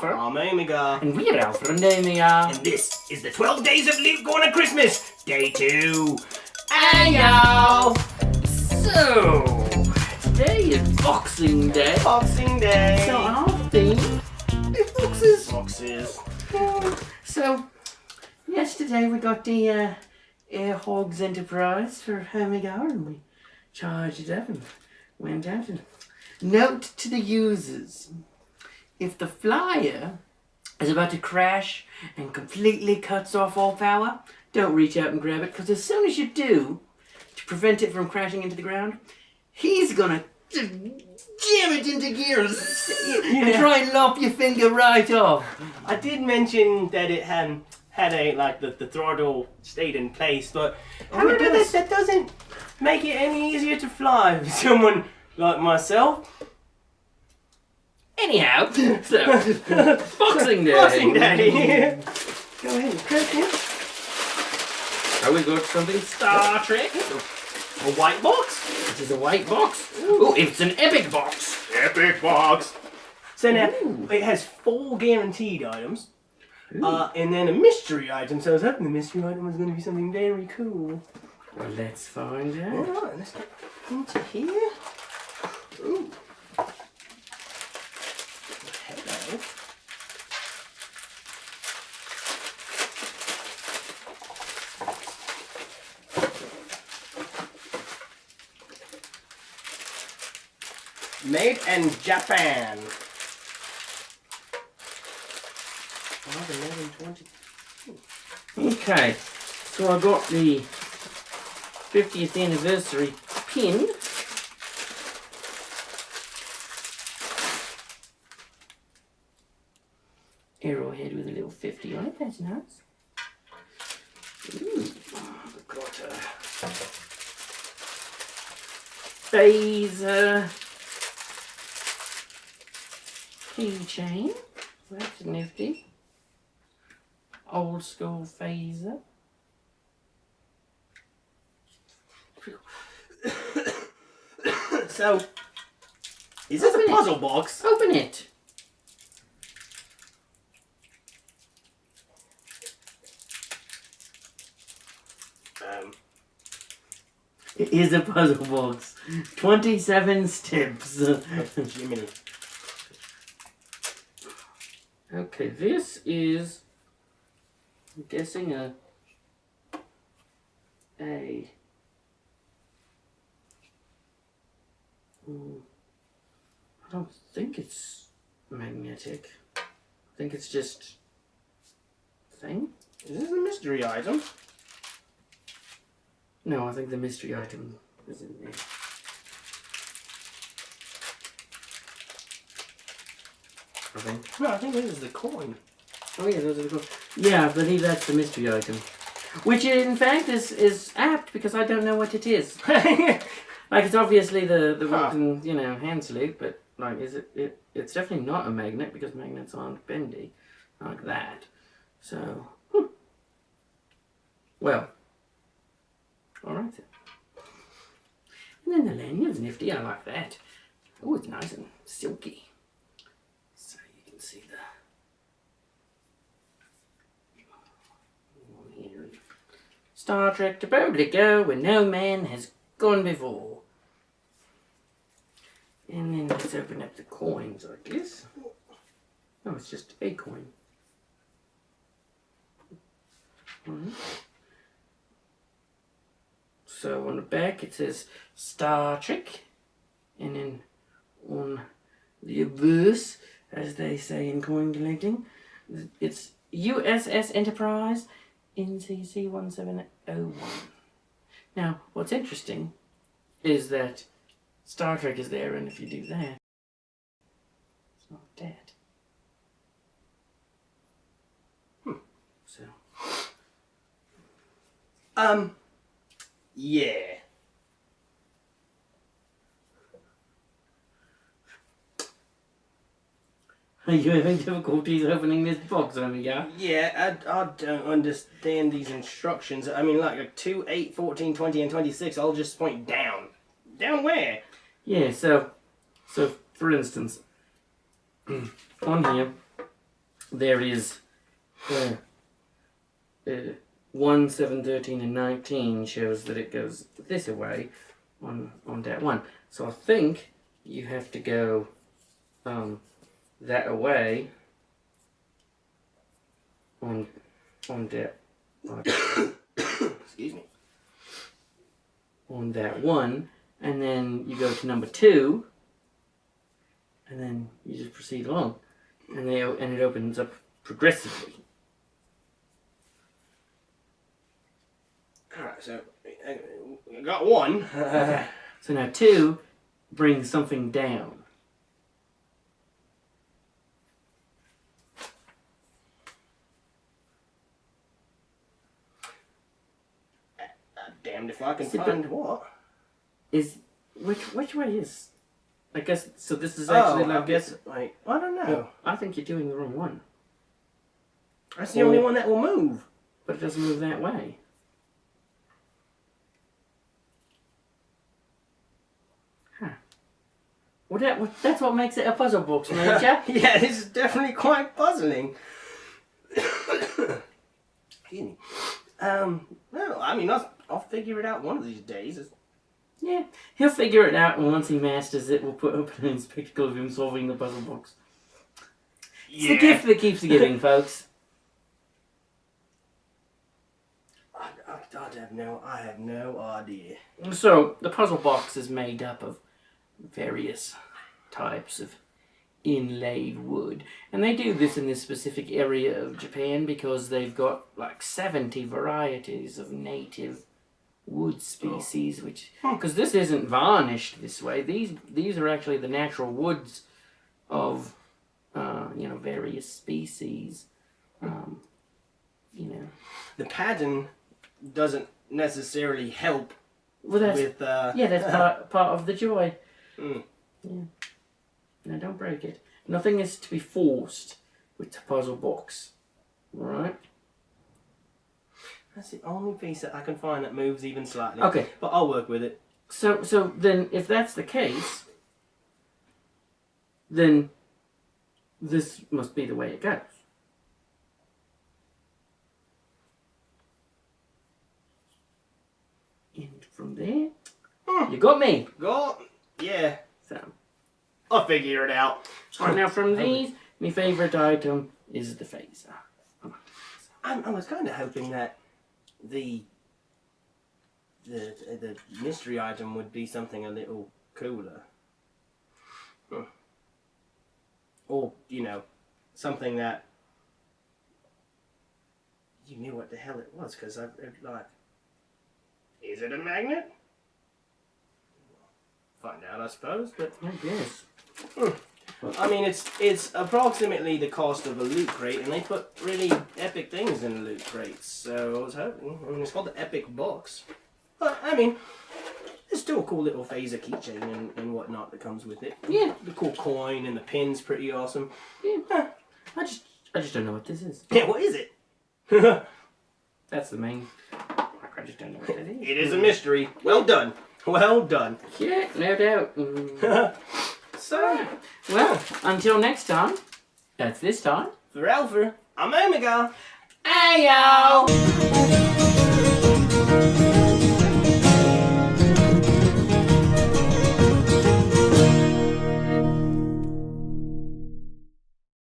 Alpher. I'm Omegar. And we're Alpher and Omegar. And this is the 12 Days of Luke Going to Christmas, Day 2. Hey y'all! So, today is Boxing Day. Boxing Day. So our theme is boxes. Boxes. So, yesterday we got the Air Hogs Enterprise for Omegar and we charged it up and went out. And note to the users, if the flyer is about to crash and completely cuts off all power, don't reach out and grab it, because as soon as you do, to prevent it from crashing into the ground, he's gonna just jam it into gear and try and lop your finger right off. I did mention that it had the throttle stayed in place, but however, that doesn't make it any easier to fly for someone like myself. Anyhow, so Boxing Day. Boxing Day. Go ahead and crack it. Oh, we got something Star Trek. A white box. This is a white box. Oh, it's an epic box. Epic box. So now it has 4 guaranteed items, and then a mystery item. So I was hoping the mystery item was going to be something very cool. Well, let's find out. Alright, let's get into here. Ooh. Hello. Made in Japan. 11/20. Okay, so I got the 50th anniversary pin. Arrowhead with a little 50 on it, that's nice. Ooh, I've got a phaser keychain, that's nifty. Old school phaser. So, is this a puzzle box? Open it. It is a puzzle box. 27 steps. Jiminy. Okay, this is, I'm guessing I don't think it's magnetic. I think it's just a thing. Is this a mystery item? No, I think the mystery item is in there. I think. No, I think this is the coin. Oh yeah, those are the cool. Yeah, I believe that's the mystery item. Which in fact is apt because I don't know what it is. Like it's obviously the Vulcan, hand salute, but like it's definitely not a magnet because magnets aren't bendy like that. So well. Alright then. And then the lanyard's nifty, I like that. Oh, it's nice and silky. So you can see the here. Star Trek to boldly go where no man has gone before. And then let's open up the coins, I guess. Oh, it's just a coin. Alright. So on the back it says Star Trek, and then on the obverse, as they say in coin collecting, it's USS Enterprise NCC 1701. Now, what's interesting is that Star Trek is there, and if you do that, it's not dead. So. Yeah. Are you having difficulties opening this box, Omegar? Yeah, I don't understand these instructions. I mean, like 2, 8, 14, 20, and 26, I'll just point down. Down where? Yeah, so for instance, on here, there is 1, 7, 13, and 19 shows that it goes this way on that one. So I think you have to go that away on that. Excuse me. On that one, and then you go to number 2, and then you just proceed along, and it opens up progressively. Alright, so I got 1. Okay. So now 2 brings something down. Damned if I can See, find what. Is which way is? I guess so. This is actually like. I guess. Wait, I don't know. Well, I think you're doing the wrong one. That's the only one that will move. But it doesn't move that way. Huh. Well, that's what makes it a puzzle box, Major. Yeah, this is definitely quite puzzling. Excuse me. Well, I mean, I'll figure it out one of these days. Yeah, he'll figure it out, and once he masters it, we'll put up a spectacle of him solving the puzzle box. It's the gift that keeps giving, folks. I have no idea. So, the puzzle box is made up of various types of inlaid wood. And they do this in this specific area of Japan because they've got like 70 varieties of native wood species, which, because this isn't varnished this way, these are actually the natural woods of various species. The pattern doesn't necessarily help that's part of the joy. Mm. Yeah. No, don't break it. Nothing is to be forced with the puzzle box. Alright? That's the only piece that I can find that moves even slightly. Okay. But I'll work with it. So then, if that's the case, then this must be the way it goes. And from there, you got me. Yeah. So, I'll figure it out. right now from these, my favourite item is the phaser. I was kind of hoping that the mystery item would be something a little cooler. Or, something that you knew what the hell it was, because is it a magnet? Find out, I suppose, but I guess. I mean, it's approximately the cost of a loot crate, and they put really epic things in the loot crates. So I was hoping. I mean, it's called the Epic Box, but I mean, it's still a cool little phaser keychain and whatnot that comes with it. Yeah. The cool coin and the pin's pretty awesome. Yeah. I just don't know what this is. Yeah, what is it? That's the main. I just don't know what it is. It is a mystery. Well done. Well done. Yeah, no doubt. So, well, until next time, that's this time. for Alpher, I'm Omegar. Ayo!